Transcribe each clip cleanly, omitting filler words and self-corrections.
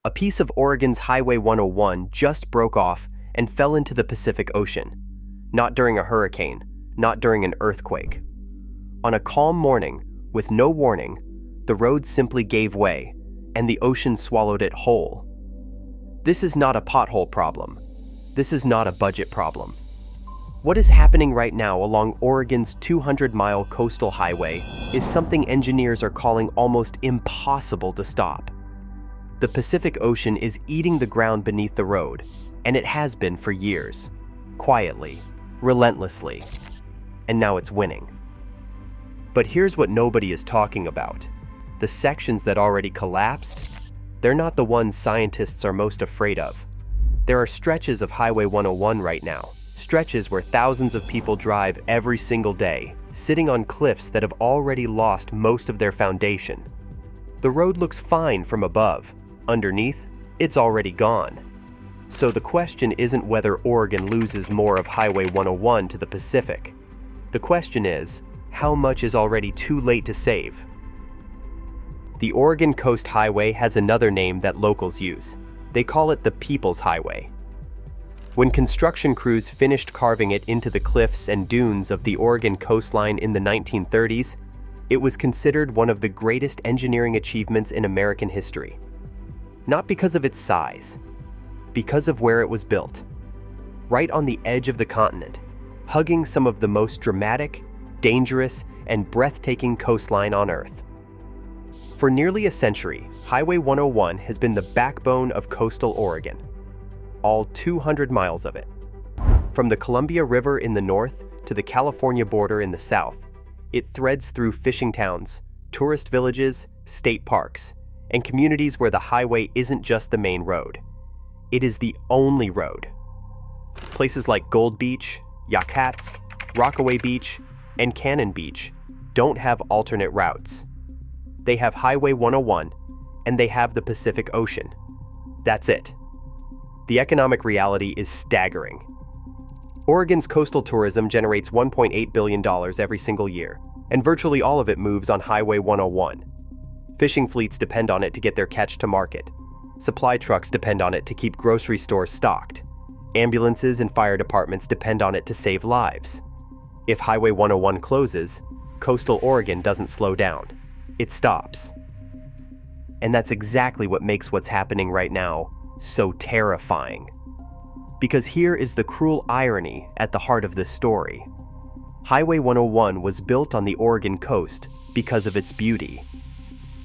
A piece of Oregon's Highway 101 just broke off and fell into the Pacific Ocean. Not during a hurricane, not during an earthquake. On a calm morning, with no warning, the road simply gave way, and the ocean swallowed it whole. This is not a pothole problem. This is not a budget problem. What is happening right now along Oregon's 200-mile coastal highway is something engineers are calling almost impossible to stop. The Pacific Ocean is eating the ground beneath the road, and it has been for years. Quietly, relentlessly. And now it's winning. But here's what nobody is talking about. The sections that already collapsed, they're not the ones scientists are most afraid of. There are stretches of Highway 101 right now, stretches where thousands of people drive every single day, sitting on cliffs that have already lost most of their foundation. The road looks fine from above. Underneath, it's already gone. So the question isn't whether Oregon loses more of Highway 101 to the Pacific. The question is, how much is already too late to save? The Oregon Coast Highway has another name that locals use. They call it the People's Highway. When construction crews finished carving it into the cliffs and dunes of the Oregon coastline in the 1930s, it was considered one of the greatest engineering achievements in American history. Not because of its size, because of where it was built. Right on the edge of the continent, hugging some of the most dramatic, dangerous, and breathtaking coastline on Earth. For nearly a century, Highway 101 has been the backbone of coastal Oregon, all 200 miles of it. From the Columbia River in the north to the California border in the south, it threads through fishing towns, tourist villages, state parks, and communities where the highway isn't just the main road. It is the only road. Places like Gold Beach, Yakuts, Rockaway Beach, and Cannon Beach don't have alternate routes. They have Highway 101, and they have the Pacific Ocean. That's it. The economic reality is staggering. Oregon's coastal tourism generates $1.8 billion every single year, and virtually all of it moves on Highway 101. Fishing fleets depend on it to get their catch to market. Supply trucks depend on it to keep grocery stores stocked. Ambulances and fire departments depend on it to save lives. If Highway 101 closes, coastal Oregon doesn't slow down. It stops. And that's exactly what makes what's happening right now so terrifying. Because here is the cruel irony at the heart of this story. Highway 101 was built on the Oregon coast because of its beauty.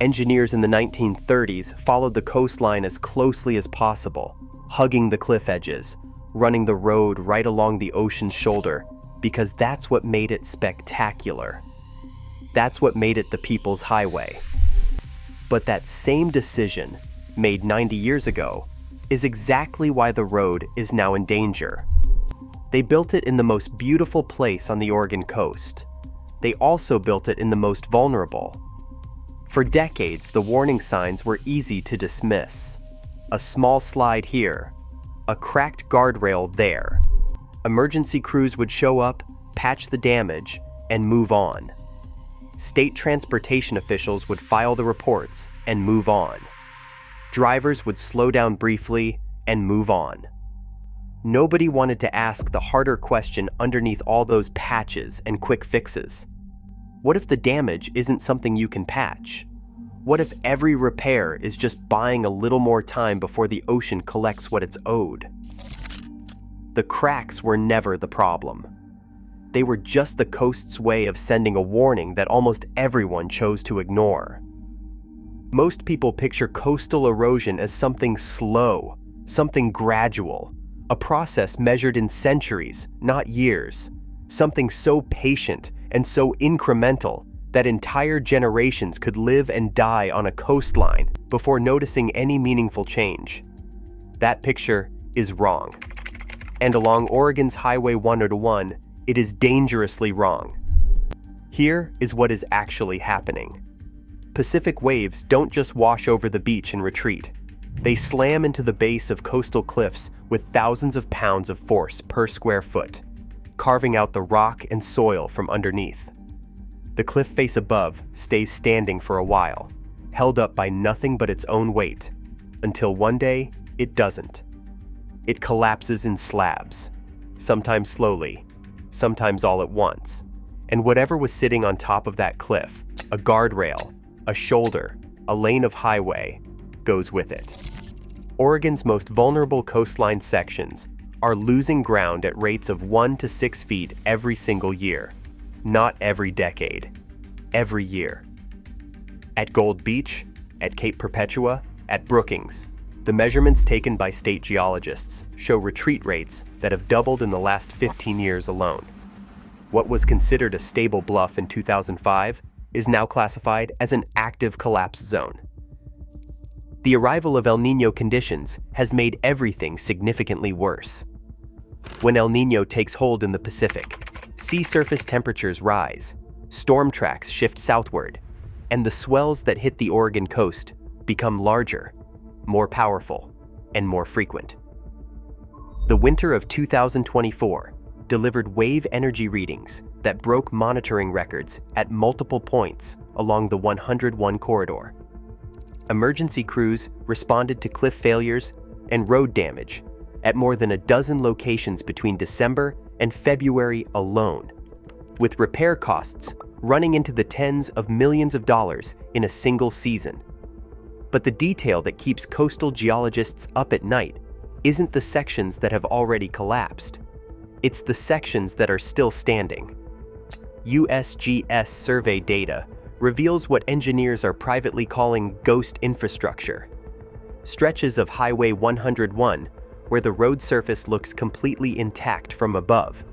Engineers in the 1930s followed the coastline as closely as possible, hugging the cliff edges, running the road right along the ocean's shoulder, because that's what made it spectacular. That's what made it the People's Highway. But that same decision, made 90 years ago, is exactly why the road is now in danger. They built it in the most beautiful place on the Oregon coast. They also built it in the most vulnerable. For decades, the warning signs were easy to dismiss. A small slide here, a cracked guardrail there. Emergency crews would show up, patch the damage, and move on. State transportation officials would file the reports and move on. Drivers would slow down briefly and move on. Nobody wanted to ask the harder question underneath all those patches and quick fixes. What if the damage isn't something you can patch? What if every repair is just buying a little more time before the ocean collects what it's owed? The cracks were never the problem. They were just the coast's way of sending a warning that almost everyone chose to ignore. Most people picture coastal erosion as something slow, something gradual, a process measured in centuries, not years, something so patient and so incremental that entire generations could live and die on a coastline before noticing any meaningful change. That picture is wrong. And along Oregon's Highway 101, it is dangerously wrong. Here is what is actually happening. Pacific waves don't just wash over the beach and retreat. They slam into the base of coastal cliffs with thousands of pounds of force per square foot, carving out the rock and soil from underneath. The cliff face above stays standing for a while, held up by nothing but its own weight. until one day, it doesn't. It collapses in slabs, sometimes slowly, sometimes all at once. And whatever was sitting on top of that cliff, a guardrail, a shoulder, a lane of highway, goes with it. Oregon's most vulnerable coastline sections are losing ground at rates of 1 to 6 feet every single year. Not every decade, every year. At Gold Beach, at Cape Perpetua, at Brookings, the measurements taken by state geologists show retreat rates that have doubled in the last 15 years alone. What was considered a stable bluff in 2005 is now classified as an active collapse zone. The arrival of El Niño conditions has made everything significantly worse. When El Niño takes hold in the Pacific, sea surface temperatures rise, storm tracks shift southward, and the swells that hit the Oregon coast become larger, more powerful, and more frequent. The winter of 2024 delivered wave energy readings that broke monitoring records at multiple points along the 101 corridor. Emergency crews responded to cliff failures and road damage at more than a dozen locations between December and February alone, with repair costs running into the tens of millions of dollars in a single season. But the detail that keeps coastal geologists up at night isn't the sections that have already collapsed. It's the sections that are still standing. USGS survey data reveals what engineers are privately calling ghost infrastructure. Stretches of Highway 101 where the road surface looks completely intact from above,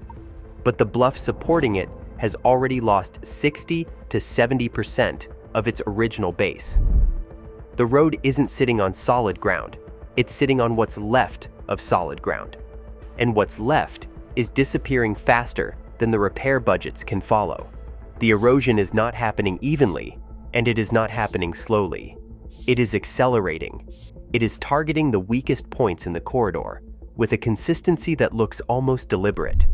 but the bluff supporting it has already lost 60 to 70% of its original base. The road isn't sitting on solid ground, it's sitting on what's left of solid ground. And what's left is disappearing faster than the repair budgets can follow. The erosion is not happening evenly, and it is not happening slowly. It is accelerating. It is targeting the weakest points in the corridor with a consistency that looks almost deliberate.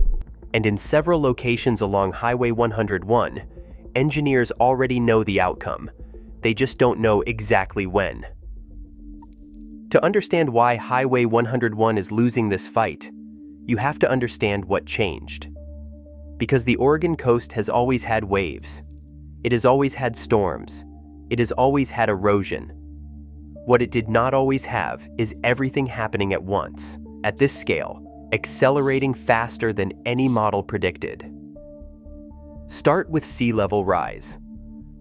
And in several locations along Highway 101, engineers already know the outcome. They just don't know exactly when. To understand why Highway 101 is losing this fight, you have to understand what changed. Because the Oregon coast has always had waves. It has always had storms. It has always had erosion. What it did not always have is everything happening at once, at this scale, accelerating faster than any model predicted. Start with sea level rise.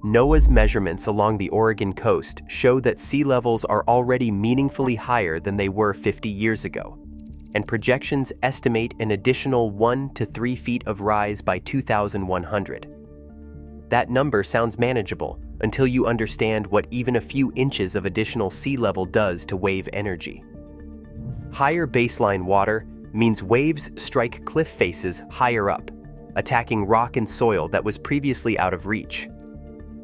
NOAA's measurements along the Oregon coast show that sea levels are already meaningfully higher than they were 50 years ago, and projections estimate an additional 1 to 3 feet of rise by 2100. That number sounds manageable until you understand what even a few inches of additional sea level does to wave energy. Higher baseline water means waves strike cliff faces higher up, attacking rock and soil that was previously out of reach.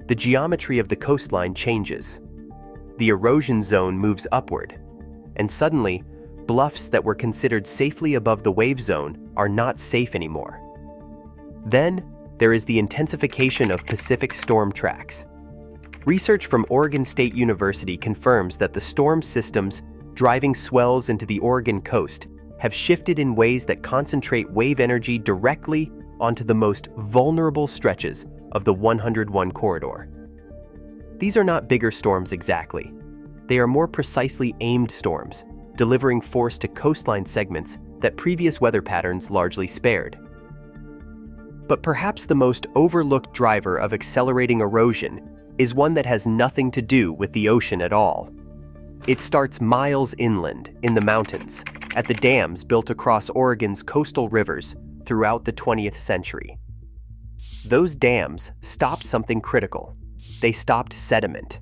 The geometry of the coastline changes. The erosion zone moves upward, and suddenly, bluffs that were considered safely above the wave zone are not safe anymore. Then, there is the intensification of Pacific storm tracks. Research from Oregon State University confirms that the storm systems driving swells into the Oregon coast have shifted in ways that concentrate wave energy directly onto the most vulnerable stretches of the 101 corridor. These are not bigger storms exactly. They are more precisely aimed storms, delivering force to coastline segments that previous weather patterns largely spared. But perhaps the most overlooked driver of accelerating erosion is one that has nothing to do with the ocean at all. It starts miles inland in the mountains, at the dams built across Oregon's coastal rivers throughout the 20th century. Those dams stopped something critical. They stopped sediment.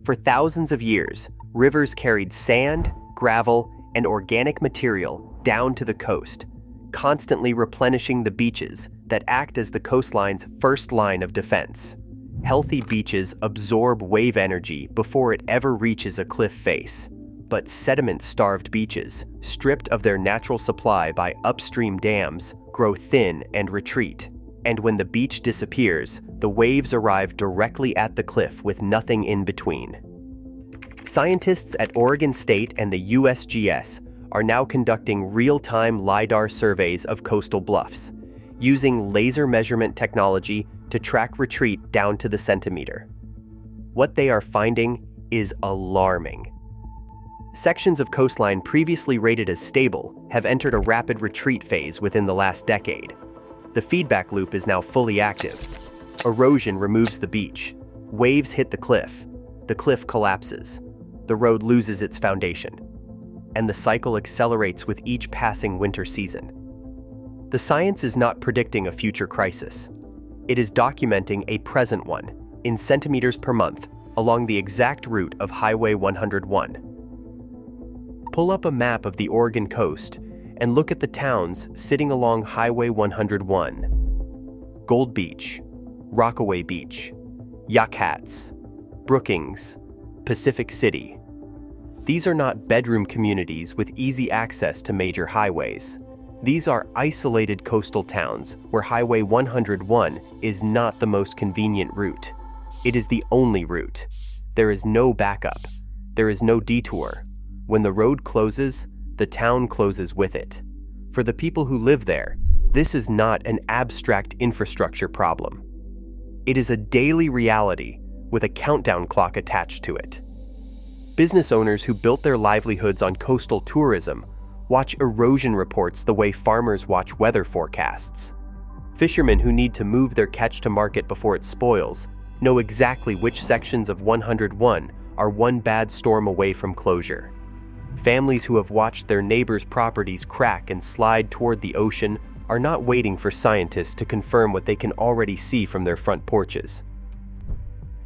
For thousands of years, rivers carried sand, gravel, and organic material down to the coast, constantly replenishing the beaches that act as the coastline's first line of defense. Healthy beaches absorb wave energy before it ever reaches a cliff face, but sediment-starved beaches, stripped of their natural supply by upstream dams, grow thin and retreat. And when the beach disappears, the waves arrive directly at the cliff with nothing in between. Scientists at Oregon State and the USGS are now conducting real-time LiDAR surveys of coastal bluffs, using laser measurement technology to track retreat down to the centimeter. What they are finding is alarming. Sections of coastline previously rated as stable have entered a rapid retreat phase within the last decade. The feedback loop is now fully active. Erosion removes the beach. Waves hit the cliff collapses. The road loses its foundation. And the cycle accelerates with each passing winter season. The science is not predicting a future crisis. It is documenting a present one, in centimeters per month, along the exact route of Highway 101. Pull up a map of the Oregon coast and look at the towns sitting along Highway 101. Gold Beach, Rockaway Beach, Yuck Hats, Brookings, Pacific City. These are not bedroom communities with easy access to major highways. These are isolated coastal towns where Highway 101 is not the most convenient route. It is the only route. There is no backup. There is no detour. When the road closes, the town closes with it. For the people who live there, this is not an abstract infrastructure problem. It is a daily reality with a countdown clock attached to it. Business owners who built their livelihoods on coastal tourism watch erosion reports the way farmers watch weather forecasts. Fishermen who need to move their catch to market before it spoils know exactly which sections of 101 are one bad storm away from closure. Families who have watched their neighbors' properties crack and slide toward the ocean are not waiting for scientists to confirm what they can already see from their front porches.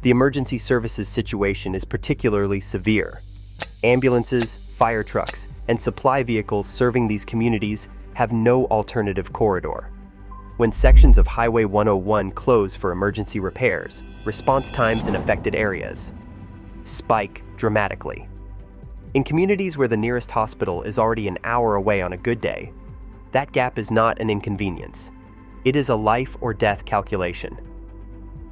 The emergency services situation is particularly severe. Ambulances, fire trucks, and supply vehicles serving these communities have no alternative corridor. When sections of Highway 101 close for emergency repairs, response times in affected areas spike dramatically. In communities where the nearest hospital is already an hour away on a good day, that gap is not an inconvenience. It is a life or death calculation.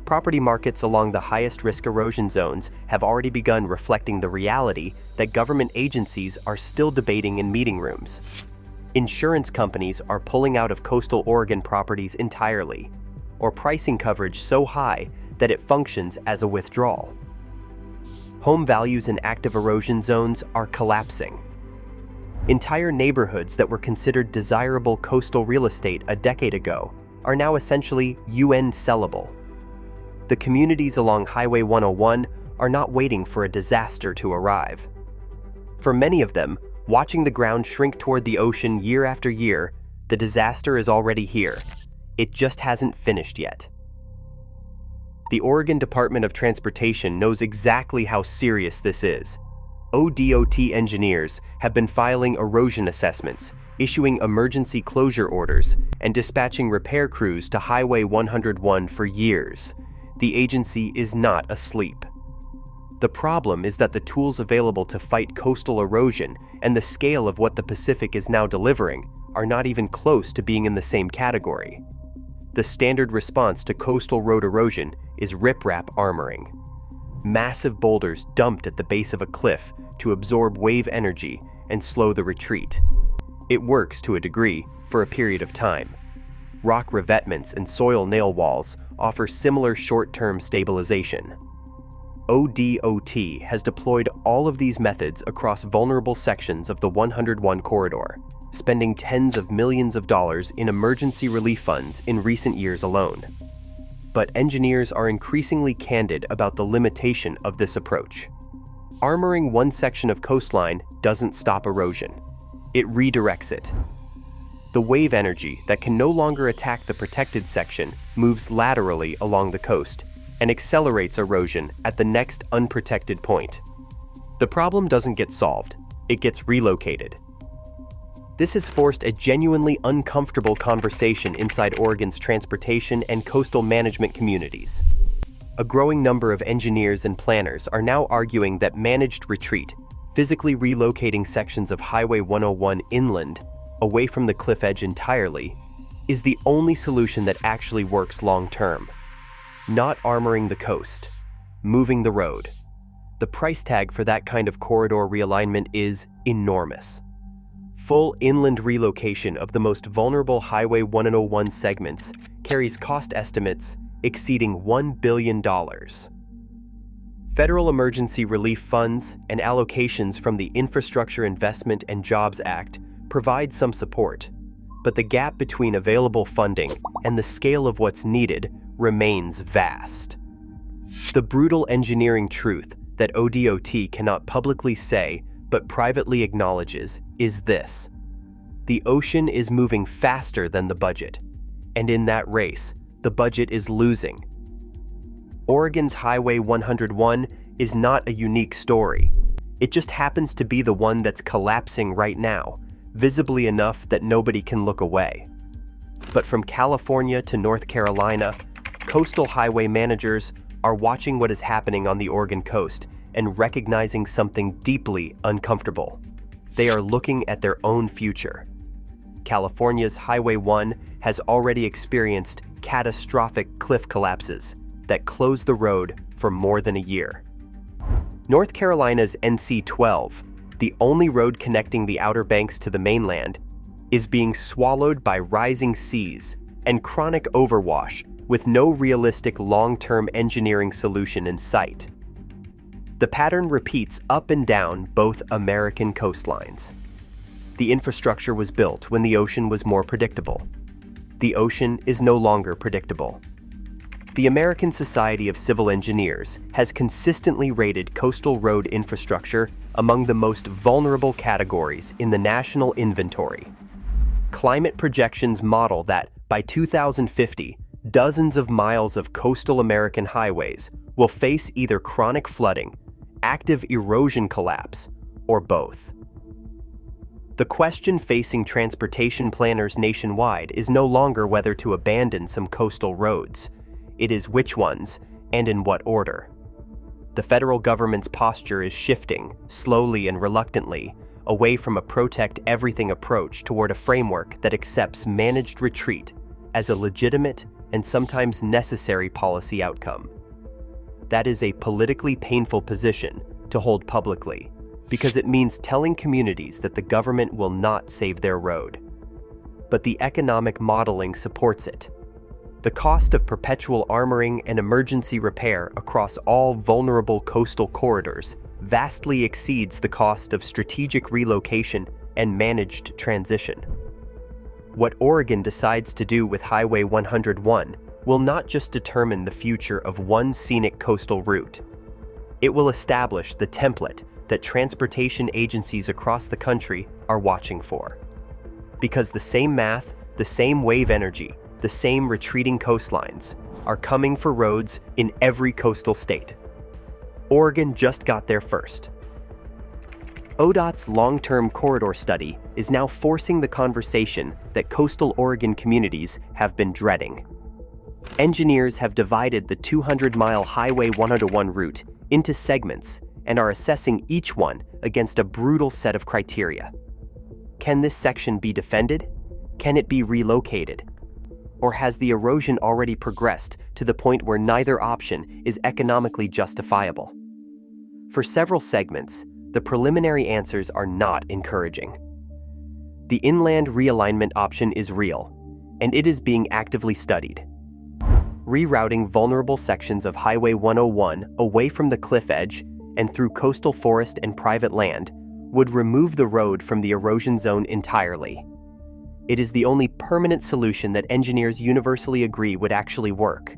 Property markets along the highest risk erosion zones have already begun reflecting the reality that government agencies are still debating in meeting rooms. Insurance companies are pulling out of coastal Oregon properties entirely, or pricing coverage so high that it functions as a withdrawal. Home values in active erosion zones are collapsing. Entire neighborhoods that were considered desirable coastal real estate a decade ago are now essentially UN sellable. The communities along Highway 101 are not waiting for a disaster to arrive. For many of them, watching the ground shrink toward the ocean year after year, the disaster is already here. It just hasn't finished yet. The Oregon Department of Transportation knows exactly how serious this is. ODOT engineers have been filing erosion assessments, issuing emergency closure orders, and dispatching repair crews to Highway 101 for years. The agency is not asleep. The problem is that the tools available to fight coastal erosion and the scale of what the Pacific is now delivering are not even close to being in the same category. The standard response to coastal road erosion is riprap armoring. Massive boulders dumped at the base of a cliff to absorb wave energy and slow the retreat. It works to a degree for a period of time. Rock revetments and soil nail walls offer similar short-term stabilization. ODOT has deployed all of these methods across vulnerable sections of the 101 corridor, spending tens of millions of dollars in emergency relief funds in recent years alone. But engineers are increasingly candid about the limitation of this approach. Armoring one section of coastline doesn't stop erosion. It redirects it. The wave energy that can no longer attack the protected section moves laterally along the coast and accelerates erosion at the next unprotected point. The problem doesn't get solved, it gets relocated. This has forced a genuinely uncomfortable conversation inside Oregon's transportation and coastal management communities. A growing number of engineers and planners are now arguing that managed retreat, physically relocating sections of Highway 101 inland, away from the cliff edge entirely, is the only solution that actually works long-term. Not armoring the coast, moving the road. The price tag for that kind of corridor realignment is enormous. Full inland relocation of the most vulnerable Highway 101 segments carries cost estimates exceeding $1 billion. Federal emergency relief funds and allocations from the Infrastructure Investment and Jobs Act provide some support, but the gap between available funding and the scale of what's needed remains vast. The brutal engineering truth that ODOT cannot publicly say but privately acknowledges is this: the ocean is moving faster than the budget, and in that race, the budget is losing. Oregon's Highway 101 is not a unique story. It just happens to be the one that's collapsing right now, visibly enough that nobody can look away. But from California to North Carolina, coastal highway managers are watching what is happening on the Oregon coast and recognizing something deeply uncomfortable. They are looking at their own future. California's Highway 1 has already experienced catastrophic cliff collapses that close the road for more than a year. North Carolina's NC-12, the only road connecting the Outer Banks to the mainland, is being swallowed by rising seas and chronic overwash with no realistic long-term engineering solution in sight. The pattern repeats up and down both American coastlines. The infrastructure was built when the ocean was more predictable. The ocean is no longer predictable. The American Society of Civil Engineers has consistently rated coastal road infrastructure among the most vulnerable categories in the national inventory. Climate projections model that by 2050, dozens of miles of coastal American highways will face either chronic flooding, active erosion collapse, or both. The question facing transportation planners nationwide is no longer whether to abandon some coastal roads. It is which ones, and in what order. The federal government's posture is shifting, slowly and reluctantly, away from a protect-everything approach toward a framework that accepts managed retreat as a legitimate and sometimes necessary policy outcome. That is a politically painful position to hold publicly, because it means telling communities that the government will not save their road. But the economic modeling supports it. The cost of perpetual armoring and emergency repair across all vulnerable coastal corridors vastly exceeds the cost of strategic relocation and managed transition. What Oregon decides to do with Highway 101 will not just determine the future of one scenic coastal route. It will establish the template that transportation agencies across the country are watching for. Because the same math, the same wave energy, the same retreating coastlines are coming for roads in every coastal state. Oregon just got there first. ODOT's long-term corridor study is now forcing the conversation that coastal Oregon communities have been dreading. Engineers have divided the 200-mile Highway 101 route into segments and are assessing each one against a brutal set of criteria. Can this section be defended? Can it be relocated? Or has the erosion already progressed to the point where neither option is economically justifiable? For several segments, the preliminary answers are not encouraging. The inland realignment option is real, and it is being actively studied. Rerouting vulnerable sections of Highway 101 away from the cliff edge and through coastal forest and private land would remove the road from the erosion zone entirely. It is the only permanent solution that engineers universally agree would actually work.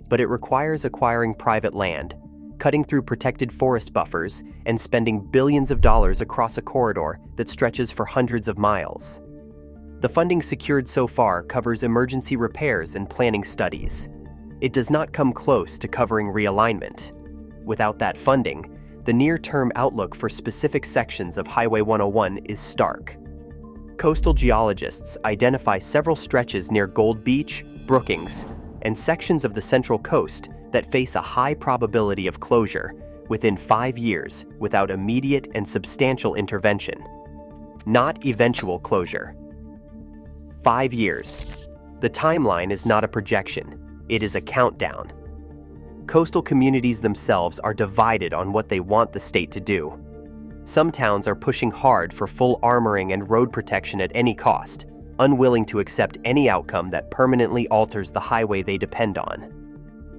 But it requires acquiring private land, cutting through protected forest buffers, and spending billions of dollars across a corridor that stretches for hundreds of miles. The funding secured so far covers emergency repairs and planning studies. It does not come close to covering realignment. Without that funding, the near-term outlook for specific sections of Highway 101 is stark. Coastal geologists identify several stretches near Gold Beach, Brookings, and sections of the Central Coast that face a high probability of closure within 5 years without immediate and substantial intervention. Not eventual closure. 5 years. The timeline is not a projection, it is a countdown. coastal communities themselves are divided on what they want the state to do. Some towns are pushing hard for full armoring and road protection at any cost, unwilling to accept any outcome that permanently alters the highway they depend on.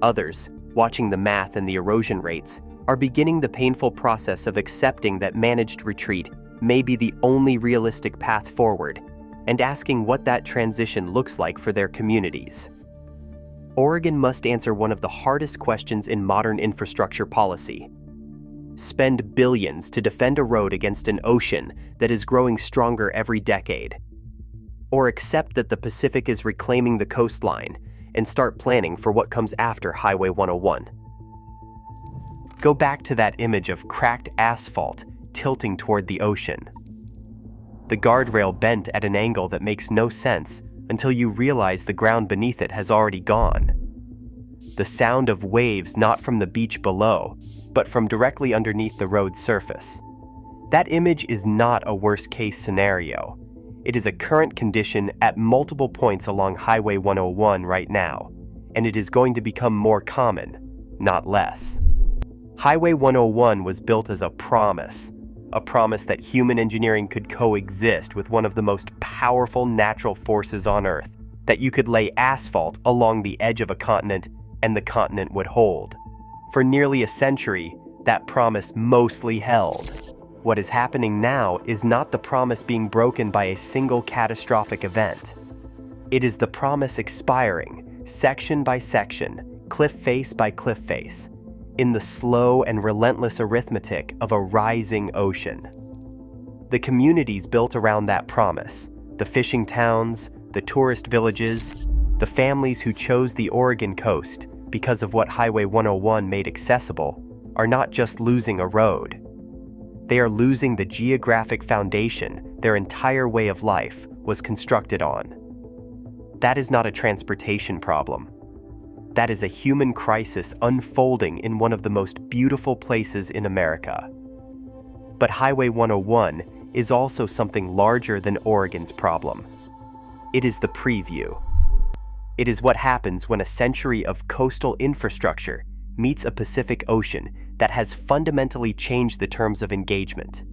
Others, watching the math and the erosion rates, are beginning the painful process of accepting that managed retreat may be the only realistic path forward, and asking what that transition looks like for their communities. Oregon must answer one of the hardest questions in modern infrastructure policy. Spend billions to defend a road against an ocean that is growing stronger every decade. Or accept that the Pacific is reclaiming the coastline and start planning for what comes after Highway 101. Go back to that image of cracked asphalt tilting toward the ocean. The guardrail bent at an angle that makes no sense until you realize the ground beneath it has already gone. The sound of waves not from the beach below, but from directly underneath the road's surface. That image is not a worst-case scenario. It is a current condition at multiple points along Highway 101 right now, and it is going to become more common, not less. Highway 101 was built as a promise that human engineering could coexist with one of the most powerful natural forces on Earth, that you could lay asphalt along the edge of a continent and the continent would hold. For nearly a century, that promise mostly held. What is happening now is not the promise being broken by a single catastrophic event. It is the promise expiring, section by section, cliff face by cliff face, in the slow and relentless arithmetic of a rising ocean. The communities built around that promise, the fishing towns, the tourist villages, the families who chose the Oregon coast because of what Highway 101 made accessible, are not just losing a road. They are losing the geographic foundation their entire way of life was constructed on. That is not a transportation problem. That is a human crisis unfolding in one of the most beautiful places in America. But Highway 101 is also something larger than Oregon's problem. It is the preview. It is what happens when a century of coastal infrastructure meets a Pacific Ocean that has fundamentally changed the terms of engagement.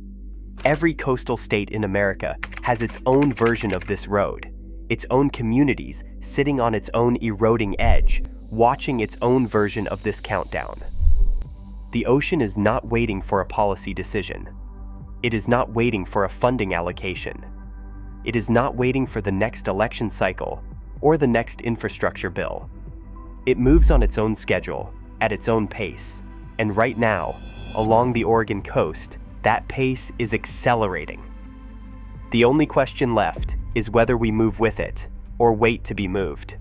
Every coastal state in America has its own version of this road, its own communities sitting on its own eroding edge, watching its own version of this countdown. The ocean is not waiting for a policy decision. It is not waiting for a funding allocation. It is not waiting for the next election cycle or the next infrastructure bill. It moves on its own schedule, at its own pace, and right now, along the Oregon coast, that pace is accelerating. The only question left is whether we move with it or wait to be moved.